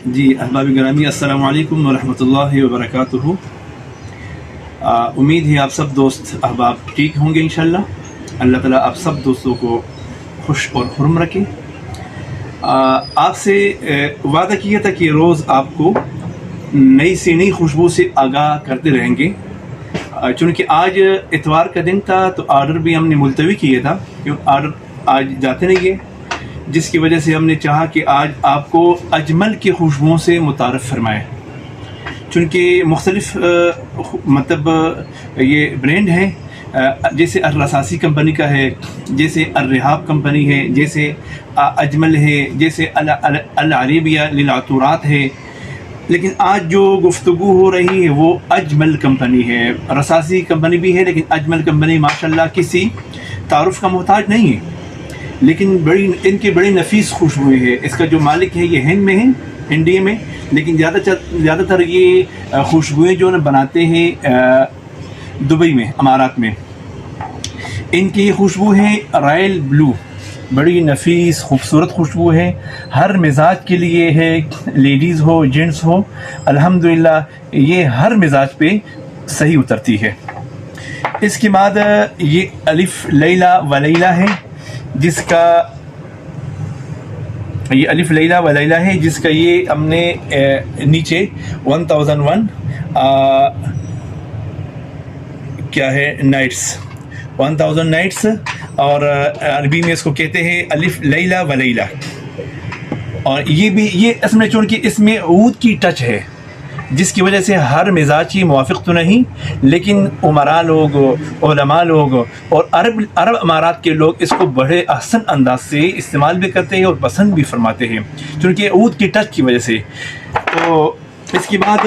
جی احباب گرامی السلام علیکم ورحمۃ اللہ وبرکاتہ۔ امید ہے آپ سب دوست احباب ٹھیک ہوں گے انشاءاللہ۔ اللہ تعالیٰ آپ سب دوستوں کو خوش اور خرم رکھے۔ آپ سے وعدہ کیا تھا کہ روز آپ کو نئی سے نئی خوشبو سے آگاہ کرتے رہیں گے، چونکہ آج اتوار کا دن تھا تو آرڈر بھی ہم نے ملتوی کیا تھا، کیونکہ آرڈر آج جاتے نہیں گئے، جس کی وجہ سے ہم نے چاہا کہ آج آپ کو اجمل کی خوشبوؤں سے متعارف فرمائیں، چونکہ مختلف یہ برینڈ ہیں، جیسے الرصاصی کمپنی کا ہے، جیسے الرحاب کمپنی ہے، جیسے اجمل ہے، جیسے العریبیہ للعطورات ہے، لیکن آج جو گفتگو ہو رہی ہے وہ اجمل کمپنی ہے۔ رصاصی کمپنی بھی ہے لیکن اجمل کمپنی ماشاءاللہ کسی تعارف کا محتاج نہیں ہے، لیکن ان کی بڑی نفیس خوشبوئیں ہیں۔ اس کا جو مالک ہے یہ ہند میں ہے، انڈیا میں، لیکن زیادہ تر یہ خوشبوئیں جو بناتے ہیں دبئی میں، امارات میں۔ ان کی خوشبو ہے رائل بلو، بڑی نفیس خوبصورت خوشبو ہے، ہر مزاج کے لیے ہے، لیڈیز ہو جینٹس ہو، الحمدللہ یہ ہر مزاج پہ صحیح اترتی ہے۔ اس کے بعد یہ الف لیلہ و لیلہ ہے، جس کا یہ الف لیلہ و لیلہ ہے، جس کا یہ ہم نے نیچے 1001 کیا ہے نائٹس، 1000 نائٹس، اور عربی میں اس کو کہتے ہیں الف لیلہ و لیلہ۔ اور یہ اس میں چونکہ اس میں عود کی ٹچ ہے، جس کی وجہ سے ہر مزاج کی موافق تو نہیں، لیکن عمراء لوگ، علماء لوگ اور عرب امارات کے لوگ اس کو بڑے احسن انداز سے استعمال بھی کرتے ہیں اور پسند بھی فرماتے ہیں، چونکہ عود کی ٹچ کی وجہ سے۔ تو اس کے بعد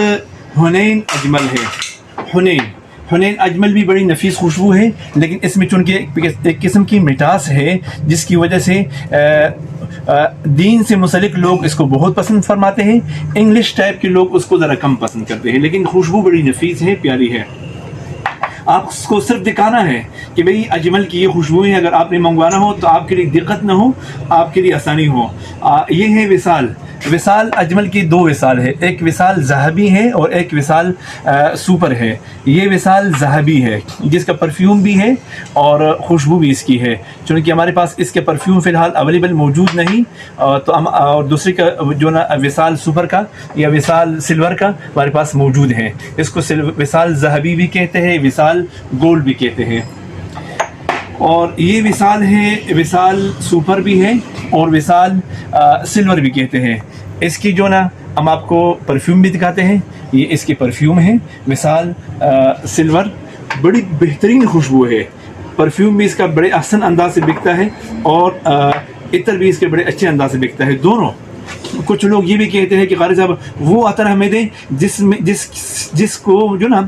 حنین اجمل ہے، حنین اجمل بھی بڑی نفیس خوشبو ہے، لیکن اس میں چونکہ ایک قسم کی مٹاس ہے، جس کی وجہ سے دین سے منسلک لوگ اس کو بہت پسند فرماتے ہیں، انگلش ٹائپ کے لوگ اس کو ذرا کم پسند کرتے ہیں، لیکن خوشبو بڑی نفیس ہے، پیاری ہے۔ آپ اس کو صرف دکھانا ہے کہ بھئی اجمل کی یہ خوشبوئیں اگر آپ نے منگوانا ہو تو آپ کے لیے دقت نہ ہو، آپ کے لیے آسانی ہو۔ یہ ہے وصال اجمل کی دو وصال ہے، ایک وصال ذہبی ہے اور ایک وصال سپر ہے۔ یہ وصال ذہبی ہے، جس کا پرفیوم بھی ہے اور خوشبو بھی اس کی ہے، چونکہ ہمارے پاس اس کے پرفیوم فی الحال اویلیبل موجود نہیں، تو ہم اور دوسری کا جو نا وصال سپر کا یا وصال سلور کا ہمارے پاس موجود ہے۔ اس کو وصال ذہبی بھی کہتے ہیں، وصال گولڈ بھی کہتے ہیں، اور یہ وصال ہے، وصال سپر بھی ہے اور وصال سلور بھی کہتے ہیں۔ اس کی جو نا ہم آپ کو پرفیوم بھی دکھاتے ہیں، یہ اس کے پرفیوم ہیں، وصال سلور، بڑی بہترین خوشبو ہے، پرفیوم بھی اس کا بڑے احسن انداز سے بکتا ہے اور عطر بھی اس کے بڑے اچھے انداز سے بکتا ہے، دونوں۔ کچھ لوگ یہ بھی کہتے ہیں کہ قاری صاحب وہ عطر ہمیں دیں جس کو جو نا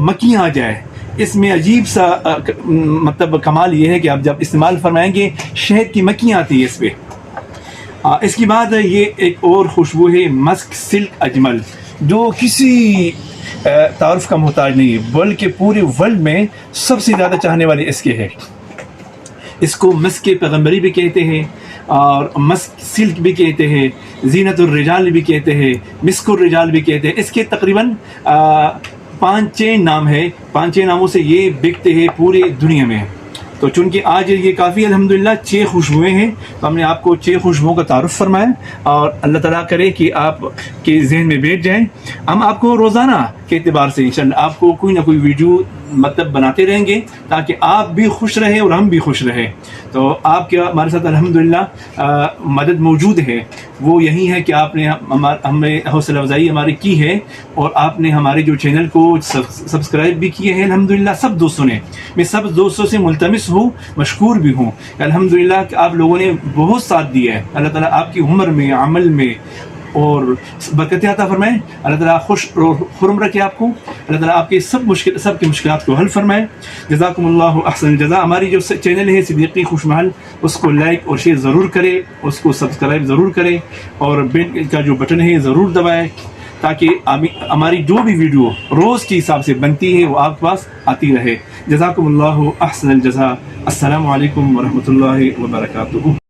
مکھیاں آ جائے، اس میں عجیب سا کمال یہ ہے کہ آپ جب استعمال فرمائیں گے شہد کی مکھیاں آتی ہے اس پہ۔ اس کے بعد یہ ایک اور خوشبو ہے مسک سلک اجمل، جو کسی تعارف کا محتاج نہیں ہے، بلکہ پورے ورلڈ میں سب سے زیادہ چاہنے والے اس کے ہیں۔ اس کو مسک پیغمبری بھی کہتے ہیں اور مسک سلک بھی کہتے ہیں، زینت الرجال بھی کہتے ہیں، مسک الرجال بھی کہتے ہیں۔ اس کے تقریباً 5-6 نام ہے، 5-6 ناموں سے یہ بکتے ہیں پوری دنیا میں۔ تو چونکہ آج یہ کافی الحمدللہ 6 خوشبوئیں ہیں، تو ہم نے آپ کو 6 خوشبوؤں کا تعارف فرمایا، اور اللہ تعالیٰ کرے کہ آپ کے ذہن میں بیٹھ جائیں۔ ہم آپ کو روزانہ کے اعتبار سے انشاءاللہ آپ کو کوئی نہ کوئی ویڈیو بناتے رہیں گے، تاکہ آپ بھی خوش رہیں اور ہم بھی خوش رہیں۔ تو آپ کے ہمارے ساتھ الحمدللہ مدد موجود ہے، وہ یہی ہے کہ آپ نے ہمیں حوصلہ افزائی ہماری کی ہے، اور آپ نے ہمارے جو چینل کو سبسکرائب بھی کیے ہیں الحمدللہ سب دوستوں نے۔ میں سب دوستوں سے ملتمس ہوں، مشکور بھی ہوں الحمدللہ کہ آپ لوگوں نے بہت ساتھ دیا ہے۔ اللہ تعالیٰ آپ کی عمر میں، عمل میں اور برکت عطا فرمائے، اللہ تعالیٰ خوش اور خرم رکھے آپ کو، اللہ تعالیٰ آپ کی سب کی مشکلات کو حل فرمائے۔ جزاکم اللہ احسن الجزاء۔ ہماری جو چینل ہے صدیقی خوش محل، اس کو لائک اور شیئر ضرور کرے، اس کو سبسکرائب ضرور کرے، اور بیل کا جو بٹن ہے ضرور دبائے، تاکہ ہماری جو بھی ویڈیو روز کے حساب سے بنتی ہے وہ آپ کے پاس آتی رہے۔ جزاکم اللہ احسن الجزاء۔ السلام علیکم ورحمۃ اللہ وبرکاتہ۔